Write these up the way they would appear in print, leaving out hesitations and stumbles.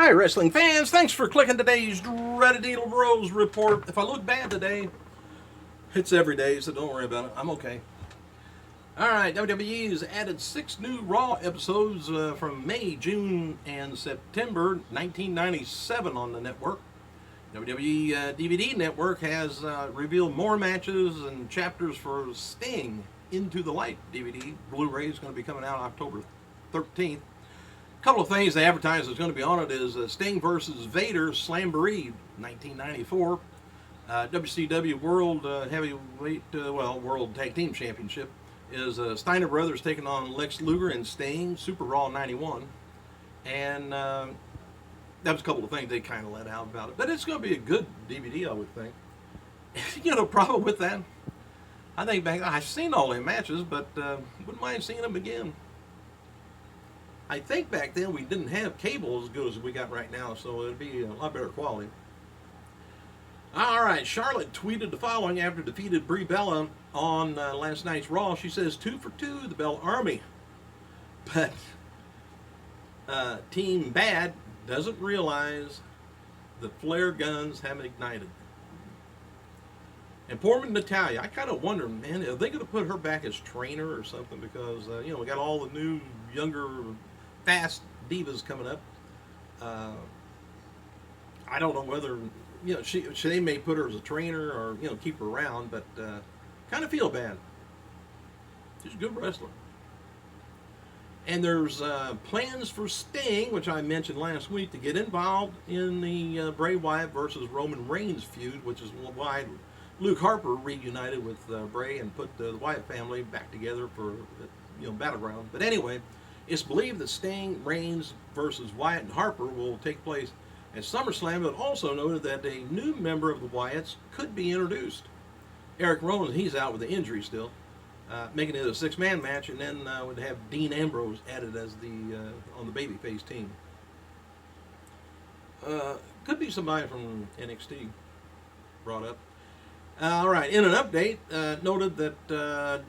Hi, wrestling fans. Thanks for clicking today's Dreaded Needle Bros report. If I look bad today, it's every day, so don't worry about it. I'm okay. All right, WWE's added 6 new Raw episodes from May, June, and September 1997 on the network. WWE DVD Network has revealed more matches and chapters for Sting Into the Light DVD. Blu-ray is going to be coming out October 13th. A couple of things they advertise is going to be on it is Sting versus Vader Slamboree 1994, WCW World Heavyweight World Tag Team Championship is Steiner Brothers taking on Lex Luger and Sting, Super Raw 91, and that was a couple of things they kind of let out about it, but it's going to be a good DVD, I would think. You know, problem with that, I think back I've seen all their matches, but wouldn't mind seeing them again. I think back then we didn't have cable as good as we got right now, so it'd be a lot better quality. All right, Charlotte tweeted the following after defeated Brie Bella on last night's Raw. She says, 2 for 2, the Bella Army. But Team Bad doesn't realize the flare guns haven't ignited. And poor Natalya, I kind of wonder, man, are they going to put her back as trainer or something? Because, we got all the new, younger, fast divas coming up. I don't know whether, they may put her as a trainer or, keep her around, but kind of feel bad. She's a good wrestler. And there's plans for Sting, which I mentioned last week, to get involved in the Bray Wyatt versus Roman Reigns feud, which is why Luke Harper reunited with Bray and put the Wyatt family back together for Battleground. But anyway, it's believed that Sting, Reigns versus Wyatt and Harper will take place at SummerSlam, but also noted that a new member of the Wyatts could be introduced. Eric Rowan, he's out with the injury still, making it a 6-man match, and then would have Dean Ambrose added as on the babyface team. Could be somebody from NXT brought up. All right, in an update, noted that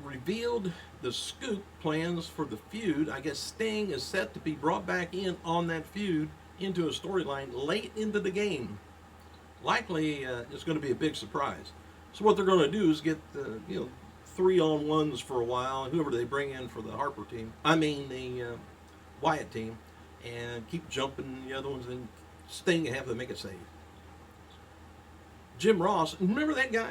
revealed the scoop plans for the feud. I guess Sting is set to be brought back in on that feud into a storyline late into the game. Likely, it's going to be a big surprise. So what they're going to do is get 3-on-1s for a while, whoever they bring in for the Harper team. The Wyatt team, and keep jumping the other ones, and Sting have to make a save. Jim Ross, remember that guy?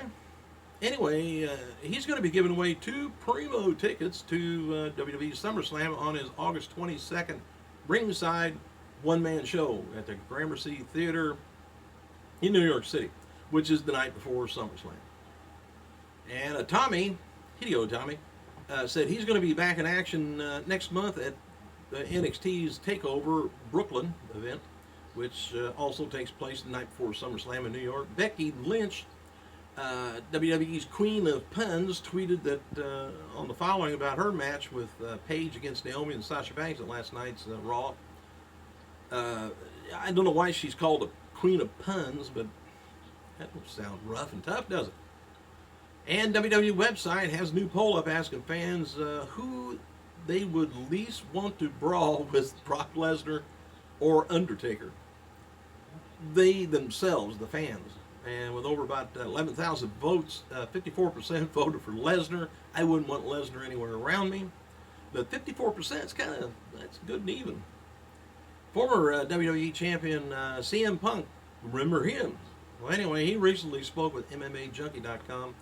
Anyway, he's going to be giving away 2 primo tickets to WWE SummerSlam on his August 22nd ringside one-man show at the Gramercy Theater in New York City, which is the night before SummerSlam. And Hideo Itami, said he's going to be back in action next month at NXT's TakeOver Brooklyn event, which also takes place the night before SummerSlam in New York. Becky Lynch, WWE's Queen of Puns, tweeted that on the following about her match with Paige against Naomi and Sasha Banks at last night's Raw. I don't know why she's called a Queen of Puns, but that don't sound rough and tough, does it? And WWE website has a new poll up asking fans who they would least want to brawl with, Brock Lesnar or Undertaker. They themselves, the fans. And with over about 11,000 votes, 54% voted for Lesnar. I wouldn't want Lesnar anywhere around me. But 54% is that's good and even. Former WWE champion CM Punk, remember him? Well, anyway, he recently spoke with MMAJunkie.com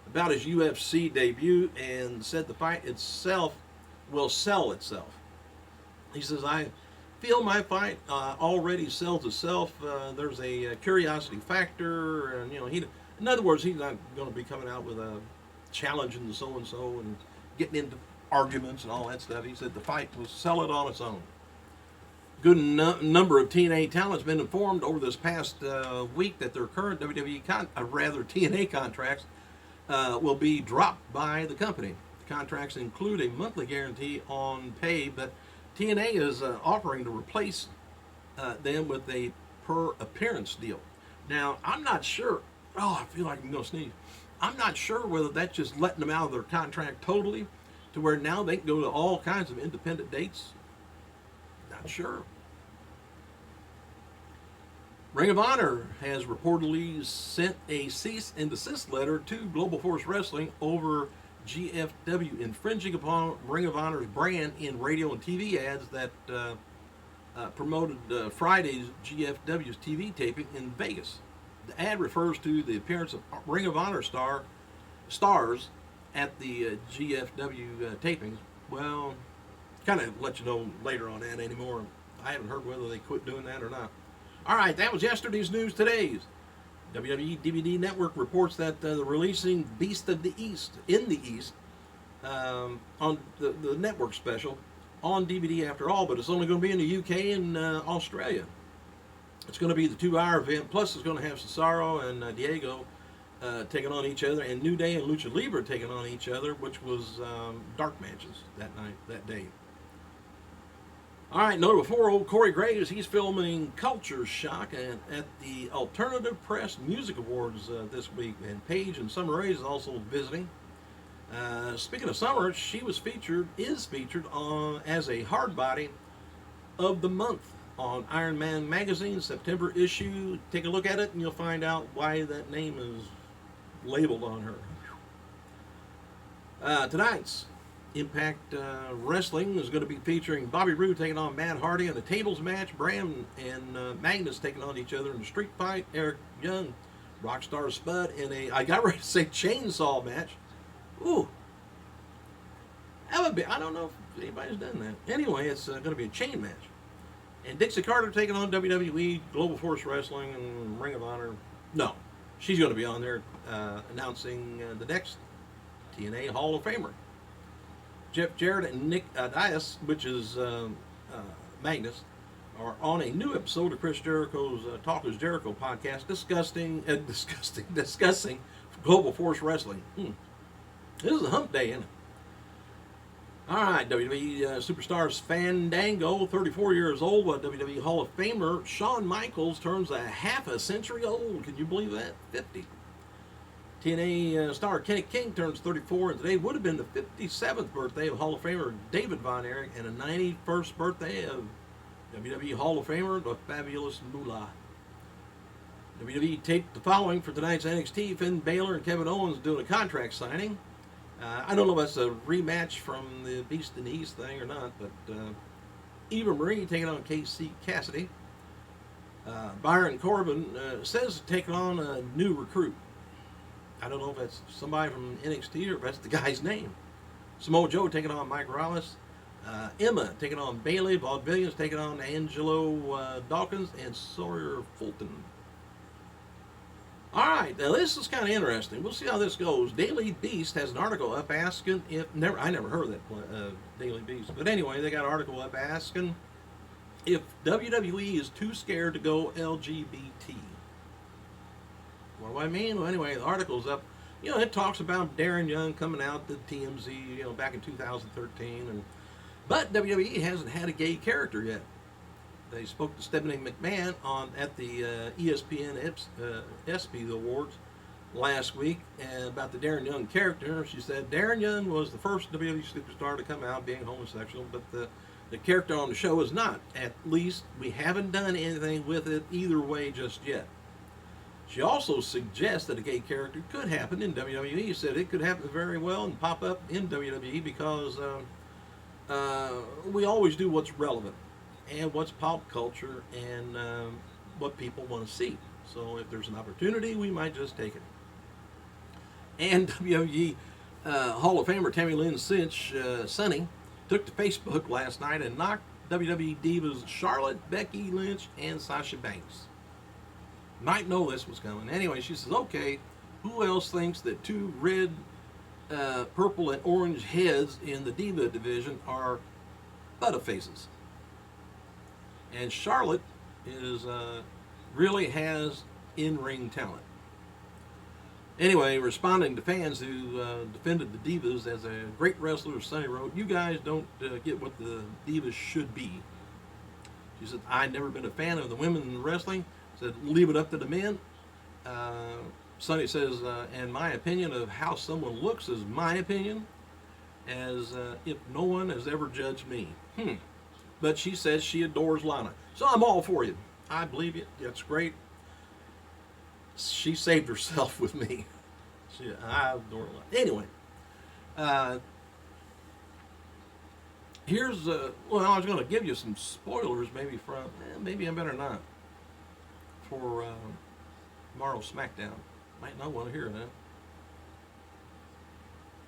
about his UFC debut and said the fight itself will sell itself. He says, I feel my fight already sells itself. There's a curiosity factor, and in other words, he's not going to be coming out with a challenging the so-and-so and getting into arguments and all that stuff. He said the fight will sell it on its own. Good number of TNA talents been informed over this past week that their current WWE TNA contracts will be dropped by the company. The contracts include a monthly guarantee on pay, but TNA is offering to replace them with a per appearance deal. Now, I'm not sure. I feel like I'm going to sneeze. I'm not sure whether that's just letting them out of their contract totally to where now they can go to all kinds of independent dates. Not sure. Ring of Honor has reportedly sent a cease and desist letter to Global Force Wrestling over GFW infringing upon Ring of Honor's brand in radio and TV ads that promoted Friday's GFW's TV taping in Vegas. The ad refers to the appearance of Ring of Honor stars at the GFW tapings. Well, kind of let you know later on that anymore. I haven't heard whether they quit doing that or not. All right, that was yesterday's news. Today's WWE DVD Network reports that they're releasing Beast of the East in the East on the network special on DVD after all, but it's only going to be in the UK and Australia. It's going to be the 2-hour event, plus it's going to have Cesaro and Diego taking on each other, and New Day and Lucha Libre taking on each other, which was dark matches that day. All right, note before old Corey Graves, he's filming Culture Shock at the Alternative Press Music Awards this week, and Paige and Summer Rae is also visiting. Speaking of Summer, she is featured as a hardbody of the month on Iron Man Magazine's September issue. Take a look at it and you'll find out why that name is labeled on her. Tonight's Impact Wrestling is going to be featuring Bobby Roode taking on Matt Hardy in a tables match. Bram and Magnus taking on each other in a street fight. Eric Young, Rockstar Spud in a, I got ready to say chainsaw match. Ooh. That would be, I don't know if anybody's done that. Anyway, it's going to be a chain match. And Dixie Carter taking on WWE, Global Force Wrestling, and Ring of Honor. No, she's going to be on there announcing the next TNA Hall of Famer. Jeff Jarrett and Nick Dias, which is Magnus, are on a new episode of Chris Jericho's Talk is Jericho podcast discussing Global Force Wrestling. This is a hump day, isn't it? All right, WWE Superstars Fandango, 34 years old, WWE Hall of Famer Shawn Michaels turns a half a century old. Can you believe that? 50. TNA star Kenny King turns 34, and today would have been the 57th birthday of Hall of Famer David Von Erich and a 91st birthday of WWE Hall of Famer the Fabulous Moolah. WWE taped the following for tonight's NXT. Finn Balor and Kevin Owens doing a contract signing. I don't know if that's a rematch from the Beast in the East thing or not, but Eva Marie taking on KC Cassidy. Byron Corbin says taking on a new recruit. I don't know if that's somebody from NXT or if that's the guy's name. Samoa Joe taking on Mike Rollins. Emma taking on Bayley. Vaudevillians taking on Angelo Dawkins and Sawyer Fulton. All right, now this is kind of interesting. We'll see how this goes. Daily Beast has an article up asking if I never heard of that Daily Beast, but anyway, they got an article up asking if WWE is too scared to go LGBT. What do I mean? Well, anyway, the article's up. You know, it talks about Darren Young coming out to TMZ, you know, back in 2013, but WWE hasn't had a gay character yet. They spoke to Stephanie McMahon at the ESPN ESPY Awards last week about the Darren Young character. She said Darren Young was the first WWE superstar to come out being homosexual, but the character on the show is not. At least we haven't done anything with it either way just yet. She also suggests that a gay character could happen in WWE. She said it could happen very well and pop up in WWE because we always do what's relevant and what's pop culture and what people want to see. So if there's an opportunity, we might just take it. And WWE Hall of Famer Tammy Lynn Sonny took to Facebook last night and knocked WWE divas Charlotte, Becky Lynch, and Sasha Banks. Might know this was coming. Anyway, she says, okay, who else thinks that two red, purple, and orange heads in the diva division are butterfaces? And Charlotte really has in-ring talent. Anyway, responding to fans who defended the Divas as a great wrestler, Sonny wrote, you guys don't get what the Divas should be. She said, I've never been a fan of the women in wrestling. Said, leave it up to the men. Sonny says, and my opinion of how someone looks is my opinion, as if no one has ever judged me. But she says she adores Lana. So I'm all for you. I believe you. That's great. She saved herself with me. I adore Lana. Anyway, here's, well, I was going to give you some spoilers maybe from, maybe I better not, for tomorrow's SmackDown. Might not want to hear that.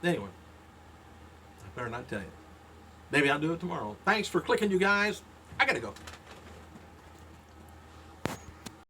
Anyway, I better not tell you. Maybe I'll do it tomorrow. Thanks for clicking, you guys. I got to go.